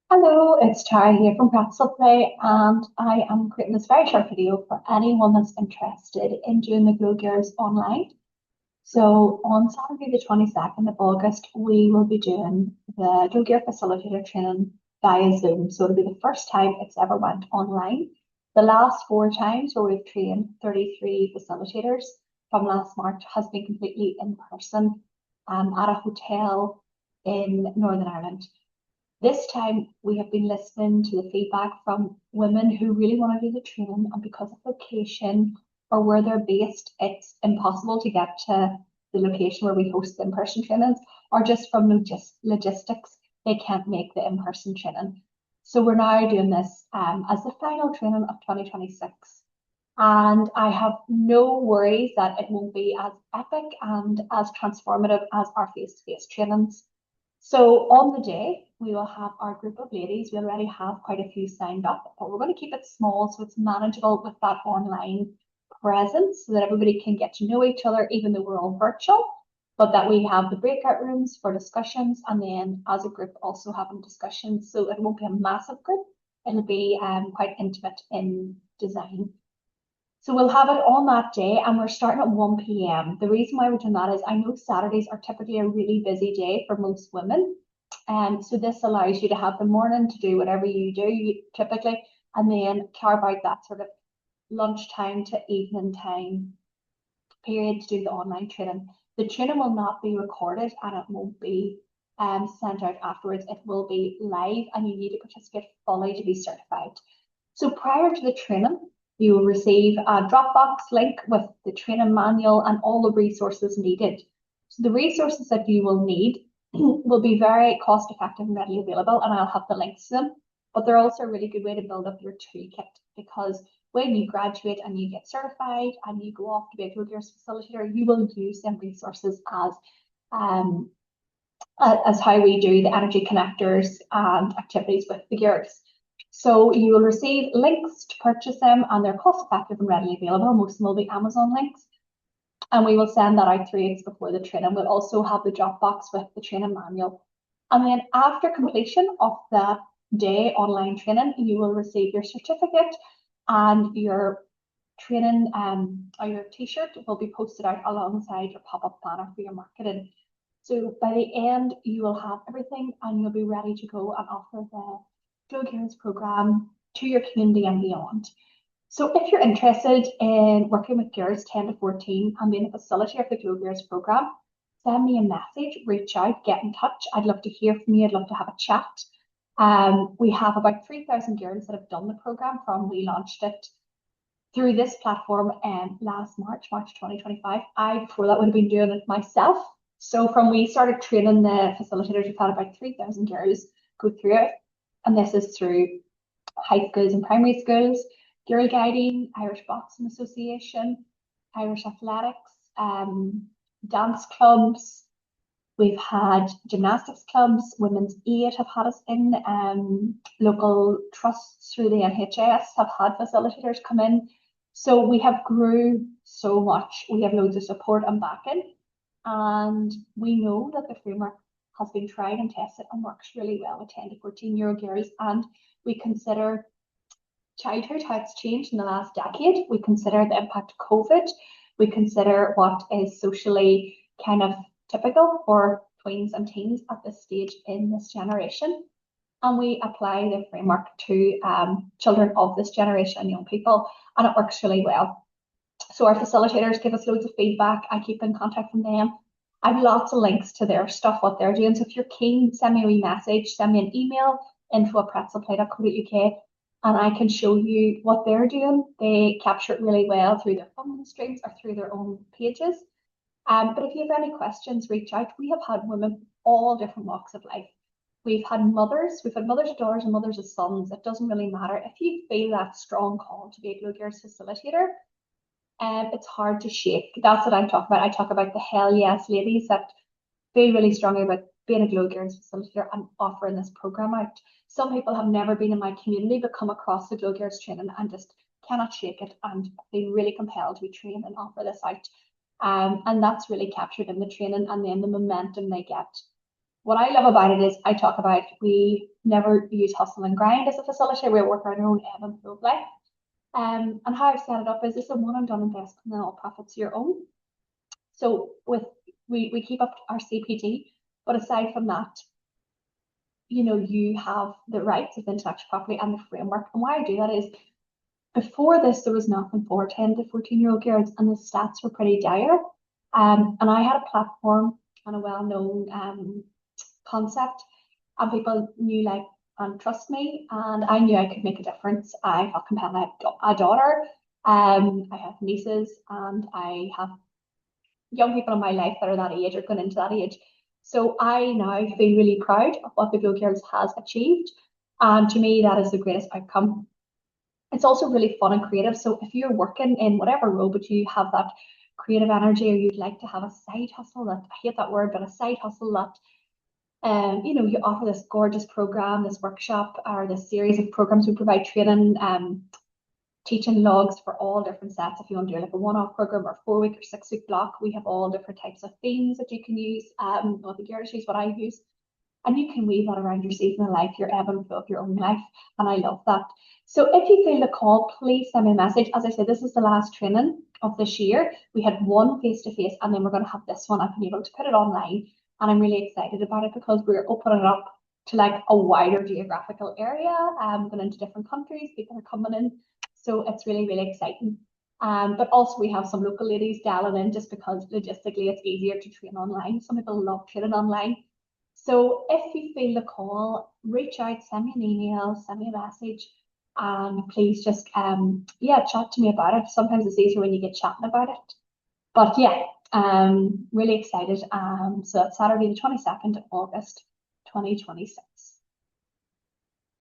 Hello, it's Tara here from Pretzel Play, and I am creating this very short video for anyone that's interested in doing the Glow Gears online. So on Saturday the 22nd of August, we will be doing the Glow Gear Facilitator training via Zoom. So it'll be the first time it's ever went online. The last four times where we've trained 33 facilitators from last March has been completely in person at a hotel in Northern Ireland. This time we have been listening to the feedback from women who really want to do the training, and because of location or where they're based, it's impossible to get to the location where we host the in-person trainings, or just from logistics, they can't make the in-person training. So we're now doing this as the final training of 2026. And I have no worries that it won't be as epic and as transformative as our face-to-face trainings. So on the day, we will have our group of ladies. We already have quite a few signed up, but we're going to keep it small so it's manageable with that online presence so that everybody can get to know each other, even though we're all virtual, but that we have the breakout rooms for discussions and then as a group also having discussions. So it won't be a massive group. It'll be quite intimate in design. So we'll have it on that day and we're starting at 1 p.m. The reason why we're doing that is I know Saturdays are typically a really busy day for most women. So this allows you to have the morning to do whatever you do typically, and then carve out that sort of lunchtime to evening time period to do the online training. The training will not be recorded and it won't be sent out afterwards. It will be live and you need to participate fully to be certified. So prior to the training, you will receive a Dropbox link with the training manual and all the resources needed. So the resources that you will need will be very cost effective and readily available, and I'll have the links to them. But they're also a really good way to build up your toolkit, because when you graduate and you get certified and you go off to be a Glow Gears facilitator, you will use them resources um, as how we do the energy connectors and activities with the gears. So you will receive links to purchase them and they're cost effective and readily available. Most of them will be Amazon links. And we will send that out 3 weeks before the training. We'll also have the Dropbox with the training manual. And then after completion of that day online training, you will receive your certificate and your training or your t-shirt will be posted out alongside your pop-up banner for your marketing. So by the end, you will have everything and you'll be ready to go and offer the Glow Gears program to your community and beyond. So if you're interested in working with girls 10 to 14 and being a facilitator of the Glow Gears program, send me a message, reach out, get in touch. I'd love to hear from you. I'd love to have a chat. We have about 3,000 girls that have done the program from we launched it through this platform last March 2025. I, before that, would have been doing it myself. So from we started training the facilitators, we've had about 3,000 girls go through it. And this is through high schools and primary schools, girl guiding, Irish Boxing Association, Irish Athletics, dance clubs. We've had gymnastics clubs, Women's Aid have had us in, local trusts through the NHS have had facilitators come in. So we have grew so much. We have loads of support and backing. And we know that the framework has been tried and tested and works really well with 10 to 14-year-old girls. And we consider childhood, how it's changed in the last decade. We consider the impact of COVID. We consider what is socially kind of typical for tweens and teens at this stage in this generation. And we apply the framework to children of this generation and young people, and it works really well. So our facilitators give us loads of feedback. I keep in contact with them. I have lots of links to their stuff, what they're doing. So if you're keen, send me a wee message, send me an email, info@pretzelplay.co.uk, and I can show you what they're doing. They capture it really well through their funding streams or through their own pages. But if you have any questions, reach out. We have had women all different walks of life. We've had mothers of daughters and mothers of sons. It doesn't really matter. If you feel that strong call to be a Glow Gears facilitator, it's hard to shake. That's what I'm talking about. I talk about the hell yes ladies that feel really strongly about being a Glow Gears facilitator and offering this program out. Some people have never been in my community but come across the Glow Gears training and just cannot shake it and feel really compelled to be trained and offer this out. And that's really captured in the training and then the momentum they get what I love about it is I talk about we never use hustle and grind as a facility. We work our own ebb and flow of life. And how I've set it up is it's a one and done investment and all profits your own. So with we keep up our CPD, but aside from that, you have the rights of intellectual property and the framework. And why I do that is before this, there was nothing for 10 to 14-year-old girls, and the stats were pretty dire. And I had a platform and a well-known concept, and people knew like and trust me, and I knew I could make a difference. I felt compelled. I have a daughter, I have nieces, and I have young people in my life that are that age or going into that age. So I now feel really proud of what the Glow Girls has achieved. And to me, that is the greatest outcome. It's also really fun and creative. So if you're working in whatever role, but you have that creative energy or you'd like to have a side hustle that I hate that word, but a side hustle that you offer this gorgeous program, this workshop, or this series of programs. We provide training, teaching logs for all different sets. If you want to do like a one-off program or 4-week or 6-week block, we have all different types of themes that you can use. What the girls use, what I use. And you can weave that around your season of life, your ebb and flow of your own life. And I love that. So if you feel the call, please send me a message. As I said, this is the last training of this year. We had one face-to-face, and then we're going to have this one. I've been able to put it online, and I'm really excited about it because we're opening it up to like a wider geographical area, going into different countries. People are coming in. So it's really, really exciting. But also we have some local ladies dialing in just because logistically it's easier to train online. Some people love training online. So if you feel the call, reach out, send me an email, send me a message, and please just chat to me about it. Sometimes it's easier when you get chatting about it. But yeah, really excited. So that's Saturday the 22nd of August, 2026.